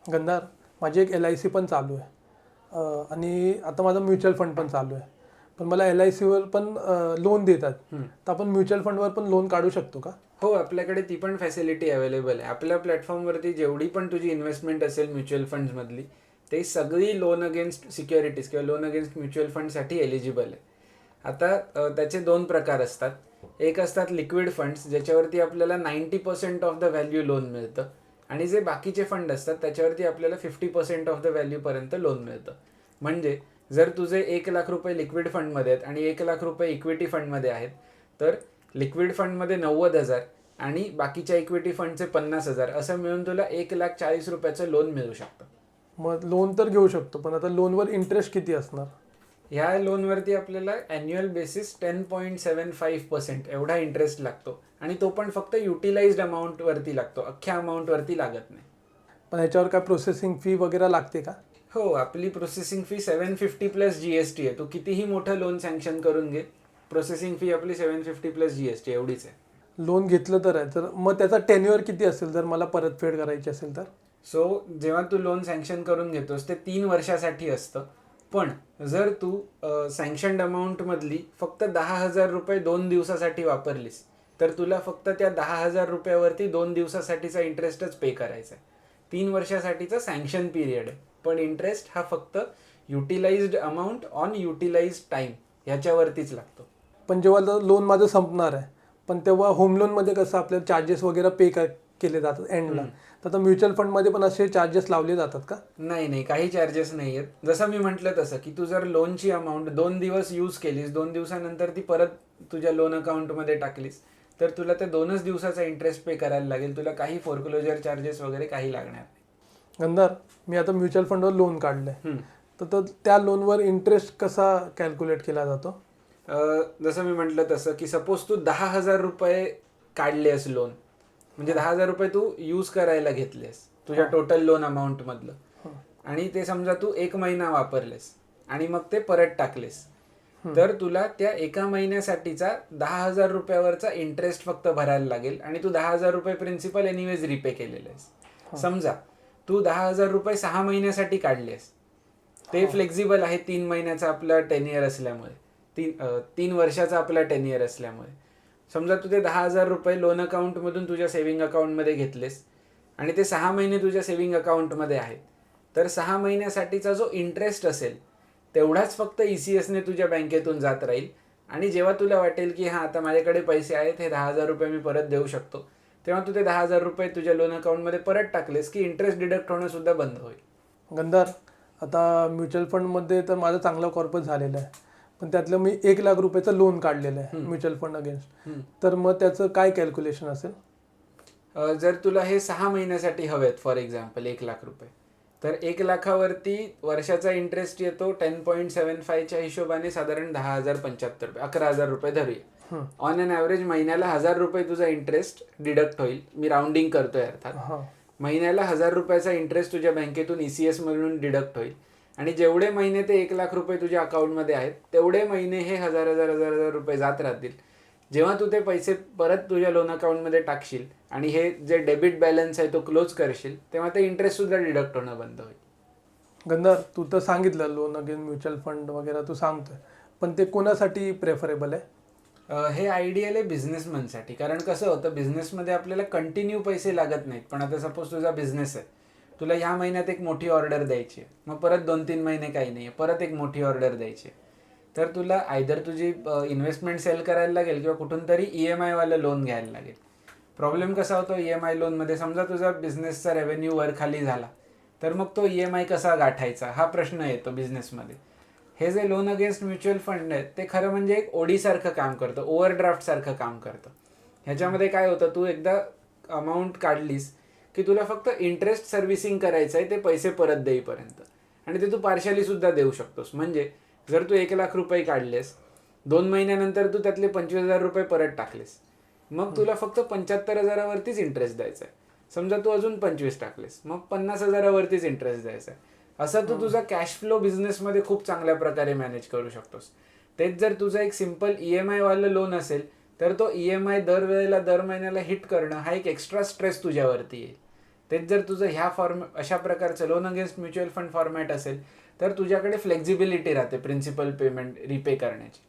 गंधार, माझी एक LIC पण चालू आहे. आणि आता माझा म्युच्युअल फंड पण चालू आहे. पण मला LICवर पण लोन देतात. तर आपण म्युच्युअल फंडवर पण लोन काढू शकतो का? हो, आपल्याकडे ती पण फॅसिलिटी अवेलेबल आहे. आपल्या प्लॅटफॉर्मवरती जेवढी पण तुझी इन्व्हेस्टमेंट असेल म्युच्युअल फंड्समधली, ते सगळी लोन अगेन्स्ट सिक्युरिटीज किंवा लोन अगेन्स्ट म्युच्युअल फंडसाठी एलिजिबल आहे. आता त्याचे दोन प्रकार असतात. एक असतात लिक्विड फंड्स, ज्याच्यावरती आपल्याला 90% ऑफ द व्हॅल्यू लोन मिळतं, आणि जे बाकीचे फंड असतात त्याच्यावरती आपल्याला 50% ऑफ द व्हॅल्यूपर्यंत लोन मिळतं. म्हणजे जर तुझे 1,00,000 रुपये लिक्विड फंडमध्ये आहेत आणि 1,00,000 रुपये इक्विटी फंडमध्ये आहेत, तर लिक्विड फंडमध्ये 90,000 आणि बाकीच्या इक्विटी फंडचे 50,000, असं मिळून तुला 1,40,000 रुपयाचं लोन मिळू शकतं. मग लोन तर घेऊ शकतो, पण आता लोनवर इंटरेस्ट किती असणार? ह्या लोनवरती आपल्याला ॲन्युअल बेसिस 10.75% एवढा इंटरेस्ट लागतो, आणि तो पण फक्त युटिलाइज्ड अमाऊंटवरती लागतो, अख्ख्या अमाऊंटवरती लागत नाही. पण ह्याच्यावर काय प्रोसेसिंग फी वगैरे लागते का? हो, आपली प्रोसेसिंग फी 750 प्लस GST आहे. तू कितीही मोठं लोन सँक्शन करून घे, प्रोसेसिंग फी आपली 750 प्लस GST एवढीच आहे. लोन घेतलं तर आहे, तर मग त्याचा टेन्युअर किती असेल जर मला परतफेड करायची असेल तर? सो जेव्हा तू लोन सँक्शन करून घेतोस ते 3 वर्षासाठी असतं. पण जर तू सँक्शन्ड अमाऊंटमधली फक्त 10,000 रुपये 2 दिवसासाठी वापरलीस, तर तुला फक्त त्या 10,000 रुपयावरती 2 दिवसासाठीचा इंटरेस्टच पे करायचा आहे. 3 वर्षासाठीचा सँक्शन पिरियड आहे, पण इंटरेस्ट हा फक्त युटिलाइज्ड अमाऊंट ऑन युटिलाइज्ड टाईम ह्याच्यावरतीच लागतो. पण जेव्हा लोन माझं संपणार आहे, पण तेव्हा होम लोनमध्ये कसं आपल्याला चार्जेस वगैरे केले जातात एंडला, तर आता म्युच्युअल फंडमध्ये पण असे चार्जेस लावले जातात का? नाही नाही, काही चार्जेस नाही आहेत. जसं मी म्हटलं तसं की तू जर लोनची अमाऊंट 2 दिवस यूज केलीस, 2 दिवसानंतर ती परत तुझ्या लोन अकाउंटमध्ये टाकलीस, तर तुला त्या 2च दिवसाचा इंटरेस्ट पे करायला लागेल. तुला काही फोरक्लोजर चार्जेस वगैरे काही लागणार नाही. गंधार, मी आता म्युच्युअल फंडवर लोन काढलंय, हम्म. तर त्या लोनवर इंटरेस्ट कसा कॅल्क्युलेट केला जातो? जसं मी म्हटलं तसं की सपोज तू 10,000 रुपये काढलेस लोन, म्हणजे 10,000 रुपये तू यूज करायला घेतलेस तुझ्या टोटल लोन अमाऊंटमधलं, आणि ते समजा तू 1 महिना वापरलेस आणि मग ते परत टाकलेस, तर तुला त्या 1 महिन्यासाठीचा 10,000 रुपयावरचा इंटरेस्ट फक्त भरायला लागेल, आणि तू 10,000 रुपये प्रिन्सिपल एनिवेज रिपे केलेलं आहेस. समजा तू 10,000 रुपये 6 महिन्यासाठी काढलेस, ते फ्लेक्झिबल आहे 3 महिन्याचा आपला 10 इयर असल्यामुळे, 3 वर्षाचा आपला 10 इयर असल्यामुळे. समजा तू ते 10,000 रुपये लोन अकाउंटमधून तुझ्या सेव्हिंग अकाउंटमध्ये घेतलेस, आणि ते 6 महिने तुझ्या सेव्हिंग अकाउंटमध्ये आहेत, तर 6 महिन्यासाठीचा जो इंटरेस्ट असेल तेवढाच फक्त ECSने तुझ्या बँकेतून जात राहील. आणि जेव्हा तुला वाटेल की हां, आता माझ्याकडे पैसे आहेत, हे 10,000 रुपये मी परत देऊ शकतो, तेव्हा तू ते 10,000 रुपये तुझ्या लोन अकाउंटमध्ये परत टाकलेस की इंटरेस्ट डिडक्ट होणं सुद्धा बंद होईल. गंधार, आता म्युच्युअल फंडमध्ये तर माझं चांगलं कॉर्पस झालेलं आहे, पण त्यातलं मी 1,00,000 रुपयाचं लोन काढलेलं आहे म्युच्युअल फंड अगेन्स्ट. तर मग त्याचं काय कॅल्क्युलेशन असेल? जर तुला हे 6 महिन्यासाठी हवेत फॉर एक्झाम्पल 1,00,000 रुपये, तर 1,00,000वरती वर्षाचा इंटरेस्ट येतो 10.75च्या हिशोबाने साधारण 10,075 रुपये, 11,000 रुपये धरूया. ऑन अन ॲव्हरेज महिन्याला 1,000 रुपये तुझा इंटरेस्ट डिडक्ट होईल. मी राऊंडिंग करतोय अर्थात. महिन्याला 1,000 रुपयाचा इंटरेस्ट तुझ्या बँकेतून ECS मधून डिडक्ट होईल, आणि जेवढे महिने ते 1,00,000 रुपये तुझ्या अकाउंटमध्ये आहेत तेवढे महिने हे 1,000 रुपये जात राहतील. जेव्हा तू ते पैसे परत तुझ्या लोन अकाउंटमध्ये टाकशील आणि हे जे डेबिट बॅलन्स आहे तो क्लोज करशील, तेव्हा ते इंटरेस्ट सुद्धा डिडक्ट होणं बंद होईल. गंधार, तू तर सांगितलं लोन अगेन म्युच्युअल फंड वगैरे तू सांगतोय, पण ते कोणासाठी प्रेफरेबल आहे? हे आयडियल आहे बिझनेसमॅनसाठी. कारण कसं होतं, बिझनेसमध्ये आपल्याला कंटिन्यू पैसे लागत नाहीत. पण आता सपोज तुझा बिझनेस आहे, तुला ह्या महिन्यात एक मोठी ऑर्डर द्यायची आहे, मग परत 2-3 महिने काही नाही आहे, परत एक मोठी ऑर्डर द्यायची आहे, तर तुला आयदर तुझी इन्व्हेस्टमेंट सेल करायला लागेल किंवा कुठून तरी EMI लोन घ्यायला लागेल. प्रॉब्लेम कसा होतो EMI लोनमध्ये, समजा तुझा बिझनेसचा रेव्हेन्यू वर खाली झाला, तर मग तो EMI कसा गाठायचा हा प्रश्न येतो बिझनेसमध्ये. हे जे लोन अगेन्स्ट म्युच्युअल फंड आहेत ते खरं म्हणजे एक ओडीसारखं काम करतं, ओव्हरड्राफ्टसारखं काम करतं. ह्याच्यामध्ये काय होतं, तू एकदा अमाऊंट काढलीस की तुला फक्त इंटरेस्ट सर्व्हिसिंग करायचं आहे ते पैसे परत देईपर्यंत, आणि ते तू पार्शली सुद्धा देऊ शकतोस. म्हणजे जर तू 1,00,000 रुपये काढलेस, 2 महिन्यानंतर तू त्यातले 25,000 रुपये परत टाकलेस, मग तुला फक्त 75,000वरतीच इंटरेस्ट द्यायचा आहे. समजा तू अजून 25 टाकलेस, मग 50,000वरतीच इंटरेस्ट द्यायचा आहे. असं तू तुझा कॅश फ्लो बिझनेसमध्ये खूप चांगल्या प्रकारे मॅनेज करू शकतोस. तेच जर तुझा एक सिम्पल EMI लोन असेल, तर तो EMI दरवेळेला दर महिन्याला हिट करणं हा एक एक्स्ट्रा स्ट्रेस तुझ्यावरती येईल. तेच जर तुझं ह्या अशा प्रकारचं loan against mutual fund format असेल तर तुझ्याकडे फ्लेक्झिबिलिटी राहते प्रिन्सिपल पेमेंट रिपे करण्याची.